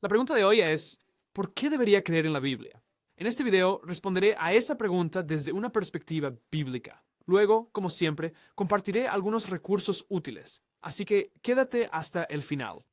La pregunta de hoy es, ¿por qué debería creer en la Biblia? En este video responderé a esa pregunta desde una perspectiva bíblica. Luego, como siempre, compartiré algunos recursos útiles, así que quédate hasta el final.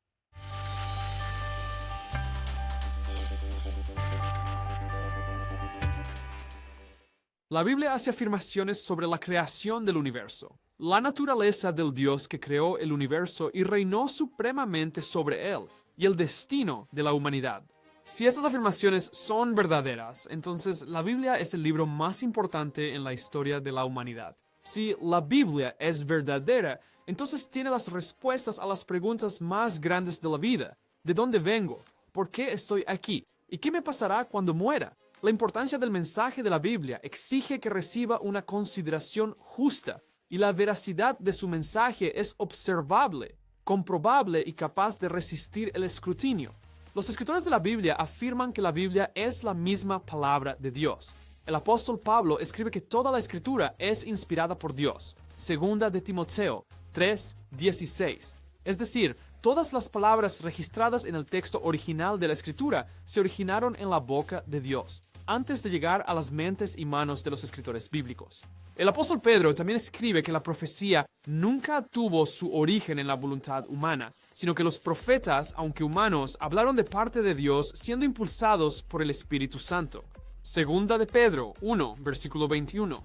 La Biblia hace afirmaciones sobre la creación del universo, la naturaleza del Dios que creó el universo y reinó supremamente sobre él, y el destino de la humanidad. Si estas afirmaciones son verdaderas, entonces la Biblia es el libro más importante en la historia de la humanidad. Si la Biblia es verdadera, entonces tiene las respuestas a las preguntas más grandes de la vida. ¿De dónde vengo? ¿Por qué estoy aquí? ¿Y qué me pasará cuando muera? La importancia del mensaje de la Biblia exige que reciba una consideración justa, y la veracidad de su mensaje es observable, comprobable y capaz de resistir el escrutinio. Los escritores de la Biblia afirman que la Biblia es la misma palabra de Dios. El apóstol Pablo escribe que toda la escritura es inspirada por Dios. Segunda de Timoteo 3:16. Es decir, todas las palabras registradas en el texto original de la escritura se originaron en la boca de Dios, antes de llegar a las mentes y manos de los escritores bíblicos. El apóstol Pedro también escribe que la profecía nunca tuvo su origen en la voluntad humana, sino que los profetas, aunque humanos, hablaron de parte de Dios siendo impulsados por el Espíritu Santo. Segunda de Pedro 1, versículo 21.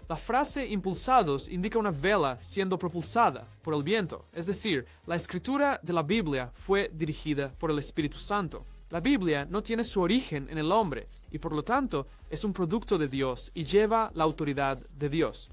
La frase impulsados indica una vela siendo propulsada por el viento, es decir, la escritura de la Biblia fue dirigida por el Espíritu Santo. La Biblia no tiene su origen en el hombre y por lo tanto es un producto de Dios y lleva la autoridad de Dios.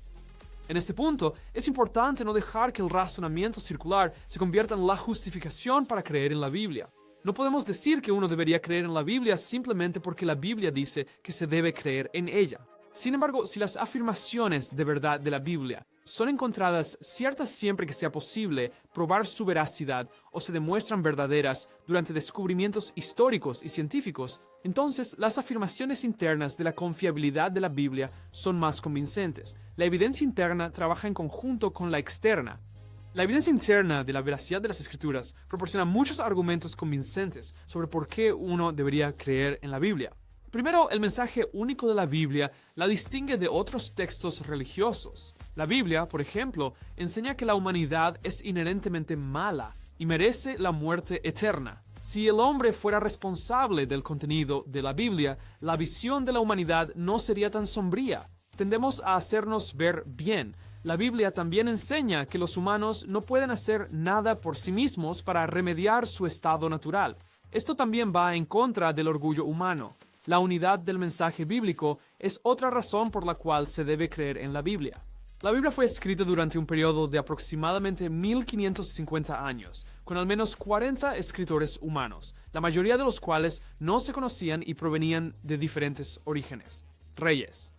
En este punto, es importante no dejar que el razonamiento circular se convierta en la justificación para creer en la Biblia. No podemos decir que uno debería creer en la Biblia simplemente porque la Biblia dice que se debe creer en ella. Sin embargo, si las afirmaciones de verdad de la Biblia son encontradas ciertas siempre que sea posible probar su veracidad o se demuestran verdaderas durante descubrimientos históricos y científicos, entonces las afirmaciones internas de la confiabilidad de la Biblia son más convincentes. La evidencia interna trabaja en conjunto con la externa. La evidencia interna de la veracidad de las Escrituras proporciona muchos argumentos convincentes sobre por qué uno debería creer en la Biblia. Primero, el mensaje único de la Biblia la distingue de otros textos religiosos. La Biblia, por ejemplo, enseña que la humanidad es inherentemente mala y merece la muerte eterna. Si el hombre fuera responsable del contenido de la Biblia, la visión de la humanidad no sería tan sombría. Tendemos a hacernos ver bien. La Biblia también enseña que los humanos no pueden hacer nada por sí mismos para remediar su estado natural. Esto también va en contra del orgullo humano. La unidad del mensaje bíblico es otra razón por la cual se debe creer en la Biblia. La Biblia fue escrita durante un periodo de aproximadamente 1550 años, con al menos 40 escritores humanos, la mayoría de los cuales no se conocían y provenían de diferentes orígenes. Reyes,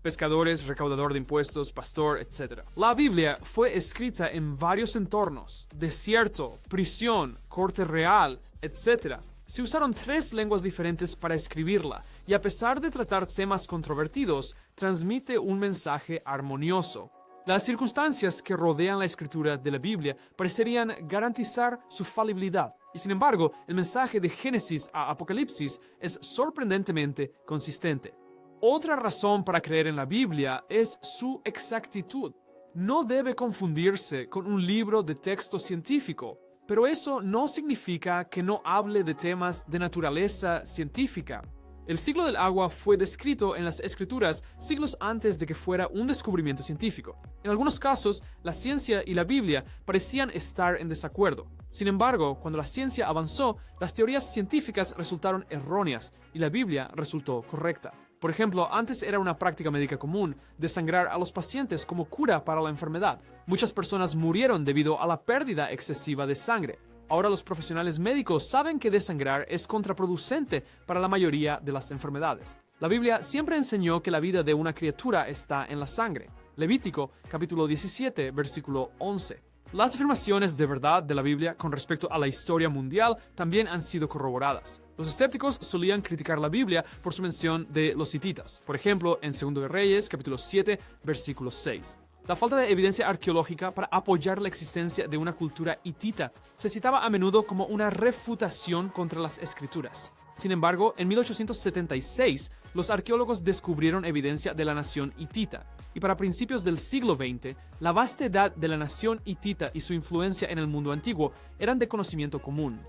pescadores, recaudador de impuestos, pastor, etc. La Biblia fue escrita en varios entornos: desierto, prisión, corte real, etc. Se usaron 3 lenguas diferentes para escribirla, y a pesar de tratar temas controvertidos, transmite un mensaje armonioso. Las circunstancias que rodean la escritura de la Biblia parecerían garantizar su falibilidad, y sin embargo, el mensaje de Génesis a Apocalipsis es sorprendentemente consistente. Otra razón para creer en la Biblia es su exactitud. No debe confundirse con un libro de texto científico, pero eso no significa que no hable de temas de naturaleza científica. El siglo del agua fue descrito en las Escrituras siglos antes de que fuera un descubrimiento científico. En algunos casos, la ciencia y la Biblia parecían estar en desacuerdo. Sin embargo, cuando la ciencia avanzó, las teorías científicas resultaron erróneas y la Biblia resultó correcta. Por ejemplo, antes era una práctica médica común desangrar a los pacientes como cura para la enfermedad. Muchas personas murieron debido a la pérdida excesiva de sangre. Ahora los profesionales médicos saben que desangrar es contraproducente para la mayoría de las enfermedades. La Biblia siempre enseñó que la vida de una criatura está en la sangre. Levítico, capítulo 17, versículo 11. Las afirmaciones de verdad de la Biblia con respecto a la historia mundial también han sido corroboradas. Los escépticos solían criticar la Biblia por su mención de los hititas, por ejemplo, en 2 de Reyes, capítulo 7, versículo 6. La falta de evidencia arqueológica para apoyar la existencia de una cultura hitita se citaba a menudo como una refutación contra las escrituras. Sin embargo, en 1876, los arqueólogos descubrieron evidencia de la nación hitita, y para principios del siglo XX, la vastedad de la nación hitita y su influencia en el mundo antiguo eran de conocimiento común.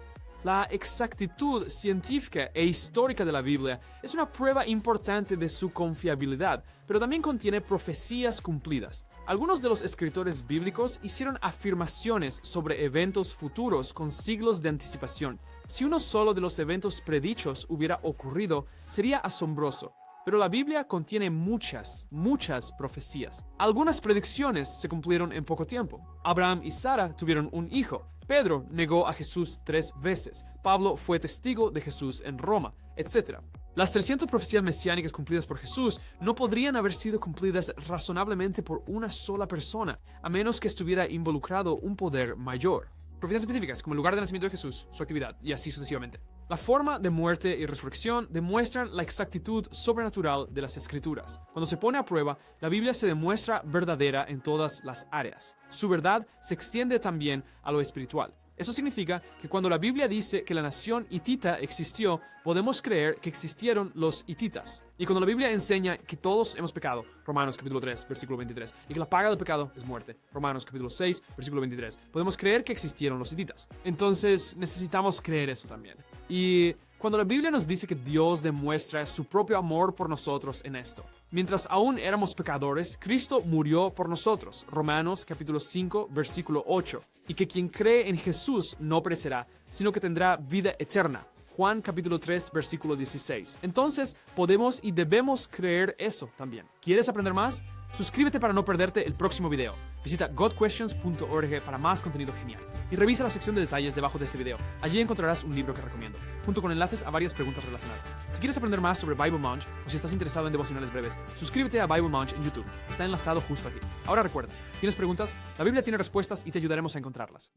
La exactitud científica e histórica de la Biblia es una prueba importante de su confiabilidad, pero también contiene profecías cumplidas. Algunos de los escritores bíblicos hicieron afirmaciones sobre eventos futuros con siglos de anticipación. Si uno solo de los eventos predichos hubiera ocurrido, sería asombroso. Pero la Biblia contiene muchas profecías. Algunas predicciones se cumplieron en poco tiempo. Abraham y Sara tuvieron un hijo. Pedro negó a Jesús 3 veces. Pablo fue testigo de Jesús en Roma, etc. Las 300 profecías mesiánicas cumplidas por Jesús no podrían haber sido cumplidas razonablemente por una sola persona, a menos que estuviera involucrado un poder mayor. Profecías específicas, como el lugar de nacimiento de Jesús, su actividad, y así sucesivamente. La forma de muerte y resurrección demuestran la exactitud sobrenatural de las Escrituras. Cuando se pone a prueba, la Biblia se demuestra verdadera en todas las áreas. Su verdad se extiende también a lo espiritual. Eso significa que cuando la Biblia dice que la nación hitita existió, podemos creer que existieron los hititas. Y cuando la Biblia enseña que todos hemos pecado, Romanos capítulo 3, versículo 23, y que la paga del pecado es muerte, Romanos capítulo 6, versículo 23, podemos creer que existieron los hititas. Entonces necesitamos creer eso también. Y cuando la Biblia nos dice que Dios demuestra su propio amor por nosotros en esto. Mientras aún éramos pecadores, Cristo murió por nosotros, Romanos capítulo 5, versículo 8, y que quien cree en Jesús no perecerá, sino que tendrá vida eterna, Juan capítulo 3, versículo 16. Entonces, podemos y debemos creer eso también. ¿Quieres aprender más? Suscríbete para no perderte el próximo video. Visita godquestions.org para más contenido genial. Y revisa la sección de detalles debajo de este video. Allí encontrarás un libro que recomiendo, junto con enlaces a varias preguntas relacionadas. Si quieres aprender más sobre Bible Munch, o si estás interesado en devocionales breves, suscríbete a Bible Munch en YouTube. Está enlazado justo aquí. Ahora recuerda, ¿tienes preguntas? La Biblia tiene respuestas y te ayudaremos a encontrarlas.